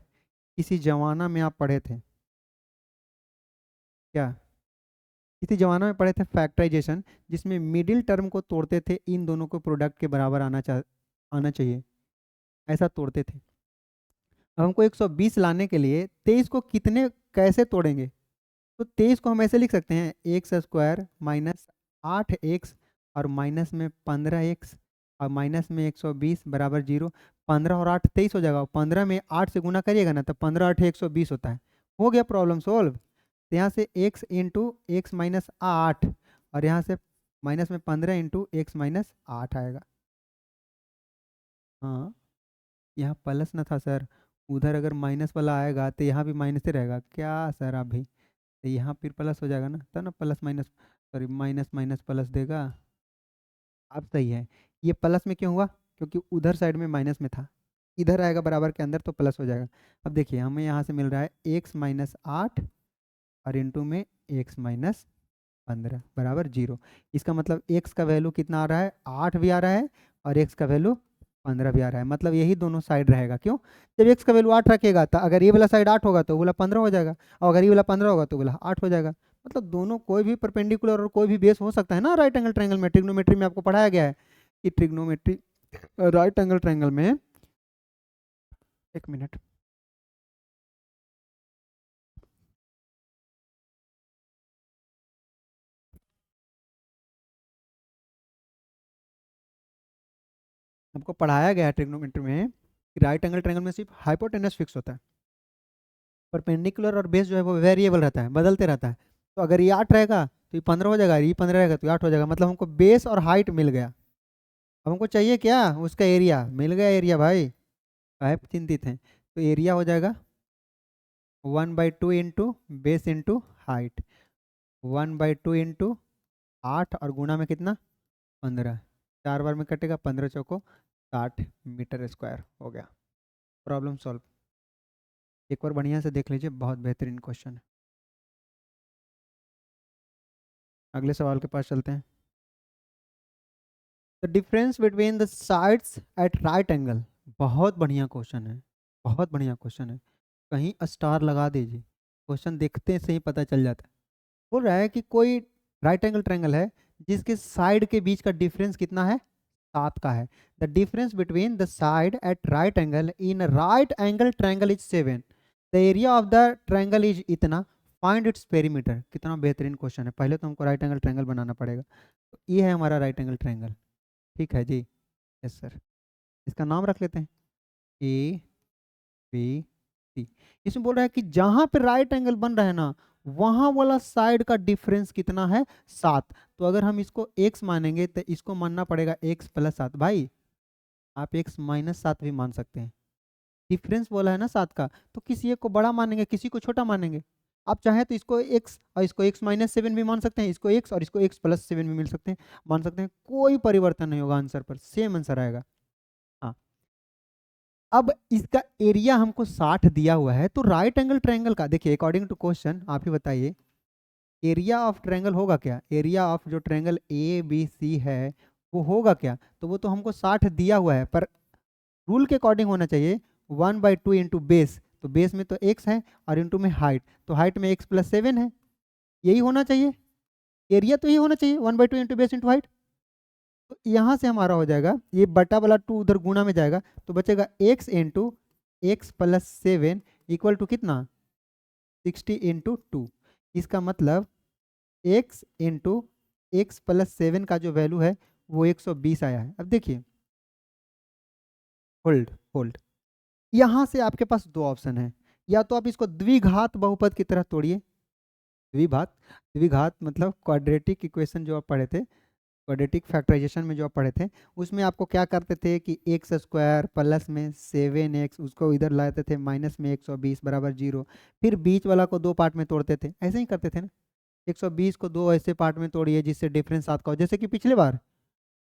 किसी जमाना में आप पढ़े थे क्या, इसी जमाना में पढ़े थे फैक्टराइजेशन, जिसमें मिडिल टर्म को तोड़ते थे, इन दोनों को प्रोडक्ट के बराबर आना चाहिए, ऐसा तोड़ते थे। अब हमको 120 लाने के लिए 23 को कितने कैसे तोड़ेंगे, तो 23 को हम ऐसे लिख सकते हैं x² माइनस 8x और माइनस में 15x और माइनस में 120 बराबर 0। 15 और 8 23 हो जाएगा, 15 में 8 से गुना करिएगा ना तो 15 8 120 होता है। हो गया प्रॉब्लम सोल्व। तो यहाँ से x इंटू एक्स माइनस 8 और यहाँ से माइनस में 15 इंटू एक्स माइनस 8 आएगा। हाँ, यहाँ प्लस ना था सर, उधर अगर माइनस वाला आएगा तो यहाँ भी माइनस ही रहेगा क्या सर आप भी, तो यहाँ फिर प्लस हो जाएगा ना, तब ना plus minus, sorry minus minus plus देगा। अब सही है, ये प्लस में क्यों हुआ, क्योंकि उधर साइड में माइनस में था, इधर आएगा बराबर के अंदर तो प्लस हो जाएगा। अब देखिए हमें यहाँ से मिल रहा है एक्स माइनस 8 और इंटू में एक्स माइनस 15 बराबर 0। इसका मतलब x का वैल्यू कितना आ रहा है 8 भी आ रहा है और x का वैल्यू 15 भी आ रहा है, मतलब यही दोनों साइड रहेगा। क्यों, जब x का वैल्यू 8 रखेगा तो अगर ये वाला साइड 8 होगा तो वो वाला 15 हो जाएगा, और अगर ये वाला 15 होगा तो वो वाला 8 हो जाएगा। मतलब दोनों कोई भी परपेंडिकुलर और कोई भी बेस हो सकता है ना राइट एंगल ट्रायंगल में। ट्रिग्नोमेट्री में आपको पढ़ाया गया है कि ट्रिग्नोमेट्री राइट एंगल ट्रायंगल में, एक मिनट, आपको पढ़ाया गया है ट्रिग्नोमेट्री में कि राइट एंगल ट्रायंगल में सिर्फ हाइपोटेनस फिक्स होता है, परपेंडिकुलर और बेस जो है वो वेरिएबल रहता है, बदलते रहता है। तो अगर ये 8 रहेगा तो ये 15 हो जाएगा, ये 15 रहेगा तो ये 8 हो जाएगा, मतलब हमको बेस और हाइट मिल गया। अब हमको चाहिए क्या, उसका एरिया मिल गया, एरिया भाई काहे चिंतित हैं। तो एरिया हो जाएगा 1/2 into base into height, 1/2 into 8 और गुणा में कितना 15, 4 बार में कटेगा, 15 चौको 60 मीटर स्क्वायर हो गया। Problem solve. एक बार बढ़िया से देख लीजिए, बहुत बेहतरीन क्वेश्चन है। अगले सवाल के पास चलते हैं। The difference between the sides at right angle, बहुत बढ़िया क्वेश्चन है, बहुत बढ़िया क्वेश्चन है, कहीं स्टार लगा दीजिए, क्वेश्चन देखते से ही पता चल जाता है। बोल रहा है कि कोई राइट एंगल ट्रायंगल है जिसके साइड के बीच का डिफरेंस कितना है 7 का है। The difference between the side at right angle in right angle triangle is 7, the area of the triangle is इतना, फाइंड इट्स पेरीमीटर। कितना बेहतरीन क्वेश्चन है। पहले तो हमको राइट एंगल ट्रायंगल बनाना पड़ेगा, तो ये है हमारा राइट एंगल ट्रायंगल, ठीक है जी, यस सर। इसका नाम रख लेते हैं ए बी सी। इसमें बोल रहा है कि जहां पे राइट एंगल बन रहा है ना वहां वाला साइड का डिफरेंस कितना है 7। तो अगर हम इसको x मानेंगे तो इसको मानना पड़ेगा x प्लस 7। भाई आप x माइनस 7 भी मान सकते हैं, डिफरेंस बोला है ना 7 का, तो किसी एक को बड़ा मानेंगे किसी को छोटा मानेंगे। आप चाहें तो इसको x और इसको x माइनस 7 भी मान सकते हैं, इसको x और इसको x प्लस 7 भी मिल सकते हैं, मान सकते हैं, कोई परिवर्तन नहीं होगा आंसर पर, सेम आंसर आएगा। हाँ, अब इसका एरिया हमको 60 दिया हुआ है, तो राइट एंगल ट्रायंगल का देखिए अकॉर्डिंग टू क्वेश्चन आप ही बताइए एरिया ऑफ ट्रायंगल होगा क्या, एरिया ऑफ जो ट्रायंगल ए बी सी है वो होगा क्या, तो वो तो हमको 60 दिया हुआ है, पर रूल के अकॉर्डिंग होना चाहिए 1/2 इंटू बेस, तो बेस में तो x है और इंटू में हाइट, तो हाइट में x+7 है, यही होना चाहिए, एरिया तो यही होना चाहिए 1/2 इंटू बेस इंटू हाइट। तो यहाँ से हमारा हो जाएगा ये बटा वाला 2 उधर गुणा में जाएगा, तो बचेगा x into x+7 equal to कितना 60 इंटू 2। इसका मतलब x इंटू x+7 का जो वैल्यू है वो 120 आया है। अब देखिए, होल्ड होल्ड, यहाँ से आपके पास दो ऑप्शन है, या तो आप इसको द्विघात बहुपद की तरह तोड़िए, द्विघात, द्विघात मतलब क्वाड्रेटिक इक्वेशन जो आप पढ़े थे, क्वाड्रेटिक फैक्टराइजेशन में जो आप पढ़े थे, उसमें आपको क्या करते थे कि एक्स स्क्वायर प्लस में 7x उसको इधर लाते थे माइनस में 120 बराबर 0, फिर बीच वाला को दो पार्ट में तोड़ते थे, ऐसे ही करते थे ना, 120 को दो ऐसे पार्ट में तोड़िए जिससे डिफरेंस 7 का हो, जैसे कि पिछले बार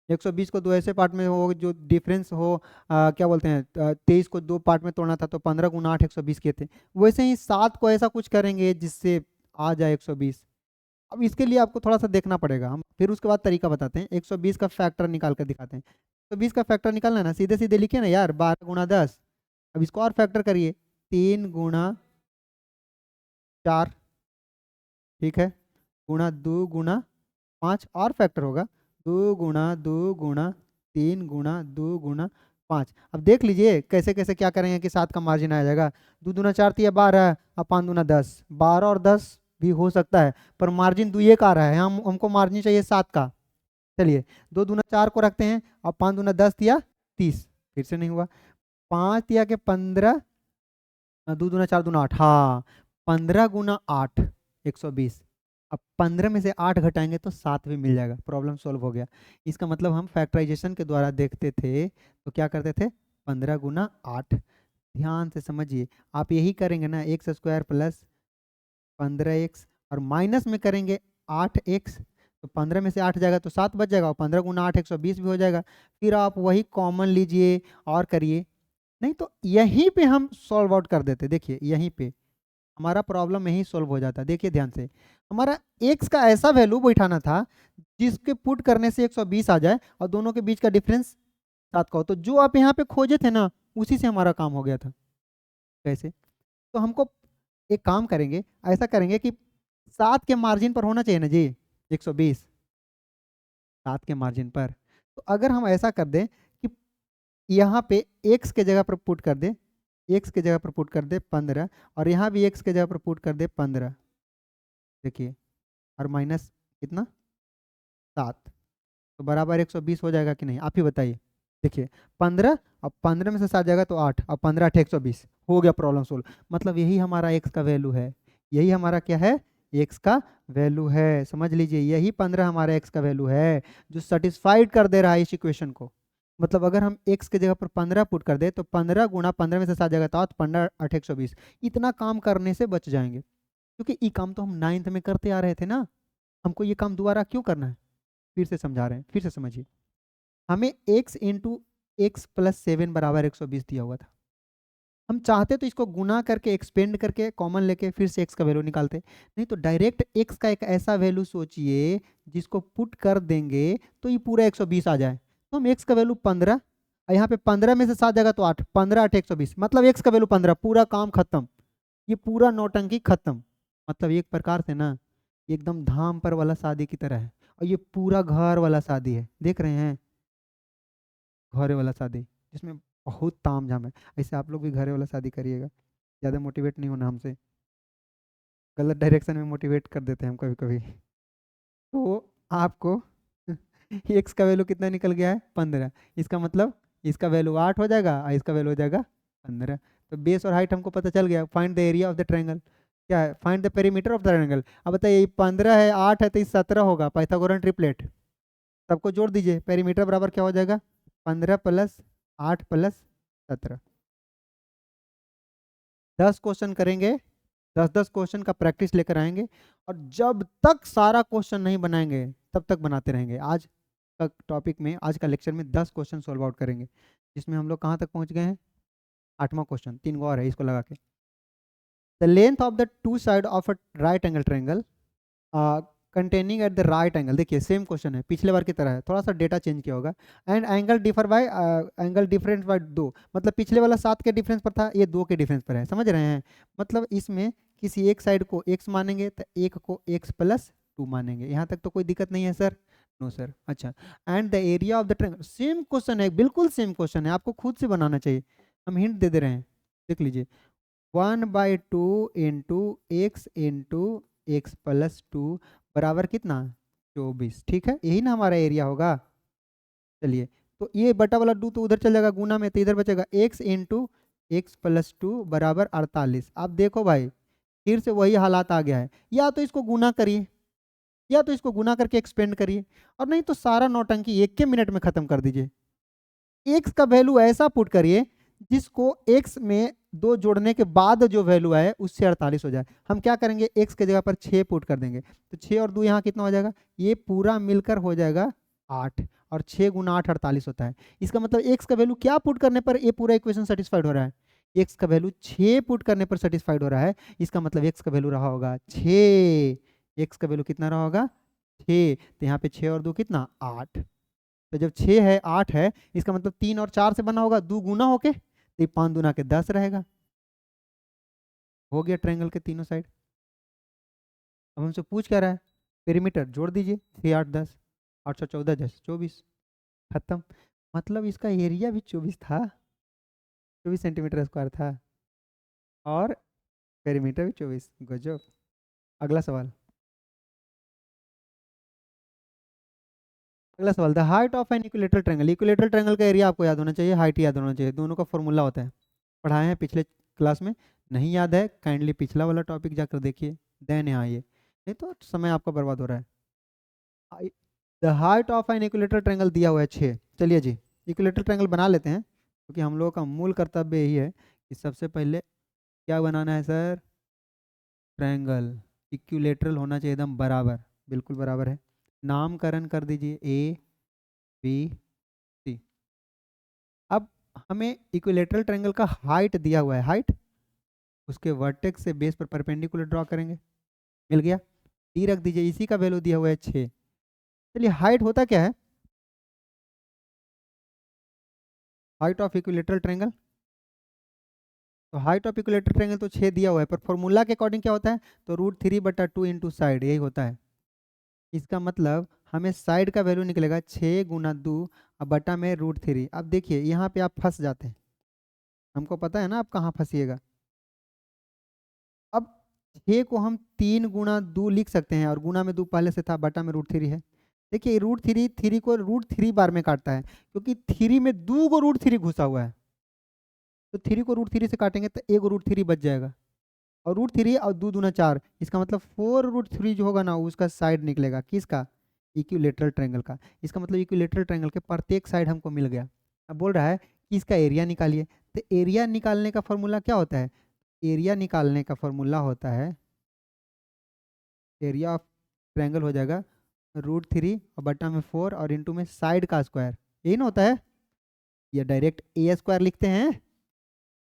120 को दो ऐसे पार्ट में हो जो डिफरेंस हो, क्या बोलते हैं 23 को दो पार्ट में तोड़ना था तो 15 गुना 8 120 किए थे, वैसे ही 7 को ऐसा कुछ करेंगे जिससे आ जाए 120। अब इसके लिए आपको थोड़ा सा देखना पड़ेगा, हम फिर उसके बाद तरीका बताते हैं, 120 का फैक्टर निकाल कर दिखाते हैं। 120 का फैक्टर निकालना है ना, सीधे सीधे लिखिए ना यार, 12 गुना 10, अब इसको और फैक्टर करिए, 3 गुना 4, ठीक है, गुना 2 गुना 5 और फैक्टर होगा, 2 गुना 2 गुना 3 गुना 2 गुना 5। अब देख लीजिए कैसे कैसे क्या करेंगे कि 7 का मार्जिन आ जाएगा, 2 दूना 4 तिया 12 और 5 दूना 10, 12 और 10 भी हो सकता है, पर मार्जिन 2 एक आ रहा है, हमको मार्जिन चाहिए 7 का। चलिए 2 दूना 4 को रखते हैं और 5 दूना 10 तिया 30, फिर से नहीं हुआ, 5 तिया के 15, 2 दूना 4 दूना 8, हाँ 15 गुना 8 120, अब 15 में से 8 घटाएंगे तो 7 भी मिल जाएगा, प्रॉब्लम सॉल्व हो गया। इसका मतलब हम फैक्टराइजेशन के द्वारा देखते थे तो क्या करते थे 15 गुना 8, ध्यान से समझिए, आप यही करेंगे ना, एक्स स्क्वायर प्लस 15x और माइनस में करेंगे 8x, तो 15 में से 8 जाएगा तो 7 बच जाएगा और 15 गुना 8 120 भी हो जाएगा, फिर आप वही कॉमन लीजिए और करिए, नहीं तो यहीं पे हम सॉल्व आउट कर देते, देखिए यहीं पे हमारा प्रॉब्लम यही सॉल्व हो जाता। देखिए ध्यान से, हमारा x का ऐसा वैल्यू बैठाना था जिसके पुट करने से 120 आ जाए और दोनों के बीच का डिफरेंस 7 का हो, तो जो आप यहाँ पे खोजे थे ना उसी से हमारा काम हो गया था। कैसे, तो हमको एक काम करेंगे, ऐसा करेंगे कि 7 के मार्जिन पर होना चाहिए ना जी 120, 7 के मार्जिन पर, तो अगर हम ऐसा कर दें कि यहाँ पे x के जगह पर पुट कर दे, x के जगह पर पुट कर दे 15 और यहाँ भी x के जगह पर पुट कर दे 15, देखिए, और माइनस कितना 7, तो बराबर 120 हो जाएगा कि नहीं, आप ही बताइए। देखिए 15, अब 15 में से 7 जाएगा तो 8, अब 15 8 120 हो गया, प्रॉब्लम सोल्व। मतलब यही हमारा x का वैल्यू है, यही हमारा क्या है, x का वैल्यू है, समझ लीजिए यही 15 हमारा x का वैल्यू है जो सेटिस्फाइड कर दे रहा है इस इक्वेशन को। मतलब अगर हम x के जगह पर 15 पुट कर दे तो 15 गुना 15 में से 7 जाएगा तो 15 8 120, इतना काम करने से बच जाएंगे, क्योंकि ये काम तो हम 9th में करते आ रहे थे ना, हमको ये काम दोबारा क्यों करना है, फिर से समझा रहे हैं, फिर से समझिए, हमें x इंटू x+7 बराबर 120 दिया हुआ था, हम चाहते तो इसको गुना करके एक्सपेंड करके कॉमन लेके फिर से x का वैल्यू निकालते, नहीं तो डायरेक्ट x का एक ऐसा वैल्यू सोचिए जिसको पुट कर देंगे तो ये पूरा 120 आ जाए, तो हम x का वैल्यू 15, यहाँ पे 15 में से 7 जाएगा तो 8, 15 8 120, मतलब x का वैल्यू 15, पूरा काम खत्म, ये पूरा नौटंकी खत्म। मतलब एक प्रकार से ना एकदम धाम पर वाला शादी की तरह है, और ये पूरा घर वाला शादी है, देख रहे हैं, घरे वाला शादी जिसमें बहुत ताम झाम है, ऐसे आप लोग भी घरे वाला शादी करिएगा, ज़्यादा मोटिवेट नहीं होना हमसे, गलत डायरेक्शन में मोटिवेट कर देते हैं हम कभी कभी। तो आपको एक्स का वैल्यू कितना निकल गया है 15, इसका मतलब इसका वैल्यू 8 हो जाएगा और इसका वैल्यू हो जाएगा 15, तो बेस और हाइट हमको पता चल गया, find the area of the triangle, क्या है, find the perimeter of the triangle. अब बताइए 15 है 8 है तो 17 होगा, पाइथागोरन ट्रिपलेट, सबको जोड़ दीजिए, पेरीमीटर बराबर क्या हो जाएगा 15 प्लस 8 प्लस 17, 10 क्वेश्चन करेंगे, 10 क्वेश्चन का प्रैक्टिस लेकर आएंगे, और जब तक सारा क्वेश्चन नहीं बनाएंगे तब तक बनाते रहेंगे। आज का टॉपिक में, आज का लेक्चर में 10 क्वेश्चन सॉल्व आउट करेंगे, जिसमें हम लोग कहाँ तक पहुँच गए हैं, 8वां क्वेश्चन, 3 गो और है, इसको लगा के, the length of the two side of a right angle triangle containing at the right angle, देखिए सेम क्वेश्चन है पिछले बार की तरह है, थोड़ा सा डेटा चेंज किया होगा। And angle differ by angle difference bye 2, मतलब पिछले वाला 7 के डिफरेंस पर था, ये 2 के डिफरेंस पर है, समझ रहे हैं। मतलब इसमें किसी एक साइड को x मानेंगे तो एक को x प्लस 2 मानेंगे, यहाँ तक तो कोई दिक्कत नहीं है सर? No sir. अच्छा, and the area of the triangle, same question है, बिल्कुल सेम क्वेश्चन है, आपको खुद से बनाना चाहिए, हम हिंट दे दे रहे हैं, देख लीजिए। 1/2 इंटू एक्स प्लस 2 बराबर कितना? 24, ठीक है, यही ना हमारा एरिया होगा। चलिए, तो ये बटा वाला 2 तो उधर चल जाएगा गुना में, तो इधर बचेगा x इंटू एक्स प्लस 2 बराबर 48। अब देखो भाई, फिर से वही हालात आ गया है, या तो इसको गुना करिए, या तो इसको गुना करके एक्सपेंड करिए, और नहीं तो सारा नौटंकी एक के मिनट में खत्म कर दीजिए। एक्स का वैल्यू ऐसा पुट करिए जिसको एक्स में 2 जोड़ने के बाद जो वैल्यू आए उससे 48 हो जाए। हम क्या करेंगे, एक्स के जगह पर 6 पुट कर देंगे, तो 6 और 2 यहाँ कितना हो जाएगा, ये पूरा मिलकर हो जाएगा 8, और 6 गुना 8 48 होता है। इसका मतलब एक्स का वैल्यू क्या पुट करने पर ये पूरा इक्वेशन सेटिस्फाइड हो रहा है, एक्स का वैल्यू 6 पुट करने पर सेटिस्फाइड हो रहा है। इसका मतलब एक्स का वैल्यू रहा होगा 6, एक्स का वैल्यू कितना रहा होगा 6, तो यहाँ पे 6 और 2 कितना 8, तो जब 6 है 8 है, इसका मतलब 3 और 4 से बना होगा, 2 गुना होके, तो ये 5 दूना के 10 रहेगा। हो गया ट्रायंगल के तीनों साइड। अब हमसे पूछ क्या रहा है, पेरीमीटर जोड़ दीजिए, 6 8 10, 814 10 24, खत्म। मतलब इसका एरिया भी 24 था, 24 सेंटीमीटर स्क्वायर था, और पेरीमीटर भी 24, गजब। अगला सवाल, अगला सवाल, the height of an equilateral triangle, equilateral triangle का एरिया आपको याद होना चाहिए, हाइट याद होना चाहिए, दोनों का फॉर्मूला होता है, पढ़ाए हैं पिछले क्लास में। नहीं याद है, काइंडली पिछला वाला टॉपिक जाकर देखिए, देन यहाँ आइए, नहीं तो समय आपका बर्बाद हो रहा है। The height of an equilateral triangle दिया हुआ है 6। चलिए जी, इक्विलेटरल ट्रायंगल बना लेते हैं, क्योंकि हम लोगों का मूल कर्तव्य यही है कि सबसे पहले क्या बनाना है सर, ट्रायंगल। इक्विलेटरल होना चाहिए एकदम बराबर, बिल्कुल बराबर है। नामकरण कर दीजिए ए बी सी। अब हमें इक्विलेटरल ट्रायंगल का हाइट दिया हुआ है, हाइट उसके वर्टेक्स से बेस पर परपेंडिकुलर ड्रॉ करेंगे, मिल गया। डी रख दीजिए, इसी का वैल्यू दिया हुआ है 6। चलिए, हाइट होता क्या है, हाइट ऑफ इक्विलेटरल ट्रायंगल, तो हाइट ऑफ इक्विलेटरल ट्रायंगल तो 6 दिया हुआ है, पर फॉर्मूला के अकॉर्डिंग क्या होता है, तो √3/2 इंटू साइड, यही होता है। इसका मतलब हमें साइड का वैल्यू निकलेगा 6 गुना 2 और बटा में √3। अब देखिए यहाँ पे आप फंस जाते हैं, हमको पता है ना आप कहाँ फंसिएगा। अब 6 को हम 3 गुना 2 लिख सकते हैं, और गुना में 2 पहले से था, बटा में √3 है। देखिए √3 3 को √3 बार में काटता है, क्योंकि 3 में 2 को √3 घुसा हुआ है, तो 3 को √3 से काटेंगे तो 1 √3 बच जाएगा, और √3 और 2 दूना 4, इसका मतलब 4√3 जो होगा ना उसका साइड निकलेगा, किसका, इक्विलेटरल ट्रायंगल का। इसका मतलब इक्विलेटरल ट्रायंगल के प्रत्येक साइड हमको मिल गया। अब बोल रहा है कि इसका एरिया निकालिए, तो एरिया निकालने का फॉर्मूला क्या होता है, एरिया निकालने का फॉर्मूला होता है, एरिया ऑफ ट्रायंगल हो जाएगा √3 और बटा में 4 और इंटू में साइड का स्क्वायर, यही ना होता है, या डायरेक्ट ए स्क्वायर लिखते हैं,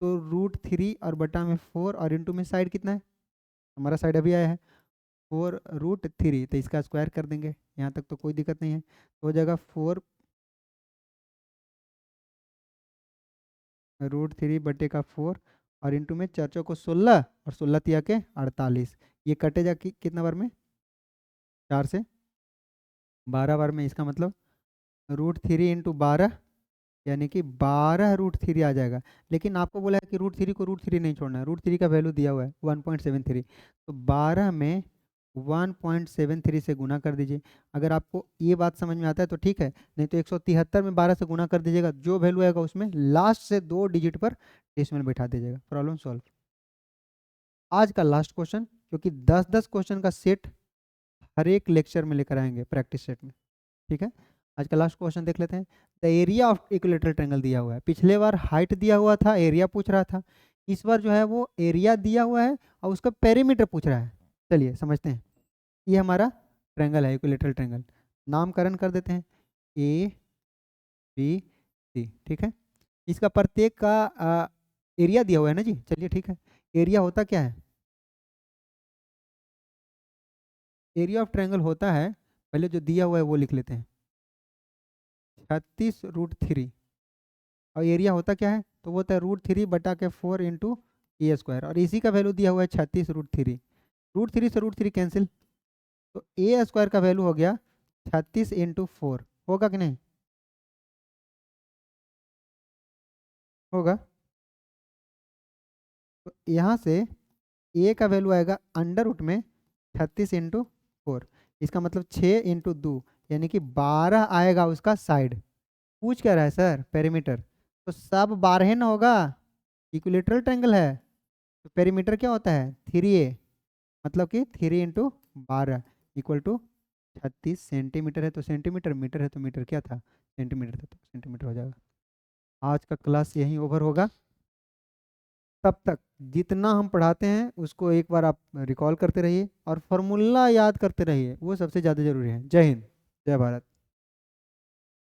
तो √3 और बटा में 4 और इंटू में साइड कितना है, हमारा साइड अभी आया है 4√3, तो इसका स्क्वायर कर देंगे, यहाँ तक तो कोई दिक्कत नहीं है, तो हो जाएगा 4√3/4 और इंटू में 4 चौको 16 और 16 तिया के 48, ये कटे जा कितना बार में, 4 से 12 बार में। इसका मतलब √3 इंटू 12 यानी कि 12√3 आ जाएगा। लेकिन आपको बोला है कि √3 को √3 नहीं छोड़ना है, √3 का वैल्यू दिया हुआ है 1.73, तो 12 में 1.73 से गुना कर दीजिए। अगर आपको ये बात समझ में आता है तो ठीक है, नहीं तो 173 में 12 से गुना कर दीजिएगा, जो वैल्यू आएगा उसमें लास्ट से 2 डिजिट पर डेसिमल बैठा दीजिएगा, प्रॉब्लम सॉल्व। आज का लास्ट क्वेश्चन, क्योंकि 10-10 क्वेश्चन का सेट हर एक लेक्चर में लेकर आएंगे प्रैक्टिस सेट में, ठीक है। आज का लास्ट क्वेश्चन देख लेते हैं। The area of equilateral triangle दिया हुआ है, पिछले बार हाइट दिया हुआ था, एरिया पूछ रहा था, इस बार जो है वो एरिया दिया हुआ है और उसका पेरीमीटर पूछ रहा है। चलिए समझते हैं, ये हमारा ट्रायंगल है, इक्विलेटरल ट्रायंगल, नामकरण कर देते हैं ए बी सी, ठीक है। इसका प्रत्येक का एरिया दिया हुआ है ना जी, चलिए ठीक है। एरिया होता क्या है, एरिया ऑफ ट्रायंगल होता है, पहले जो दिया हुआ है वो लिख लेते हैं, 36√3। और एरिया होता क्या है, तो वो होता है √3/4 इंटू ए स्क्वायर, और इसी का वैल्यू दिया हुआ है 36√3। √3 से √3 कैंसिल, तो ए स्क्वायर का वैल्यू हो गया 36 × 4। होगा कि नहीं, होगा। तो यहाँ से ए का वैल्यू आएगा अंडर रूट में 36 × 4। इसका मतलब 6 × 2 यानी कि 12 आएगा उसका साइड। पूछ क्या रहा है सर, पेरीमीटर, तो सब 12 ना होगा, इक्विलेटरल ट्रायंगल है, तो पेरीमीटर क्या होता है 3a, मतलब कि 3 × 12 इक्वल टू 36 सेंटीमीटर है, तो सेंटीमीटर, मीटर है तो मीटर क्या था, सेंटीमीटर था, तो सेंटीमीटर हो जाएगा। आज का क्लास यहीं ओवर होगा। तब तक जितना हम पढ़ाते हैं उसको एक बार आप रिकॉल करते रहिए और फॉर्मूला याद करते रहिए, वो सबसे ज़्यादा ज़रूरी है। जय हिंद, जय भारत।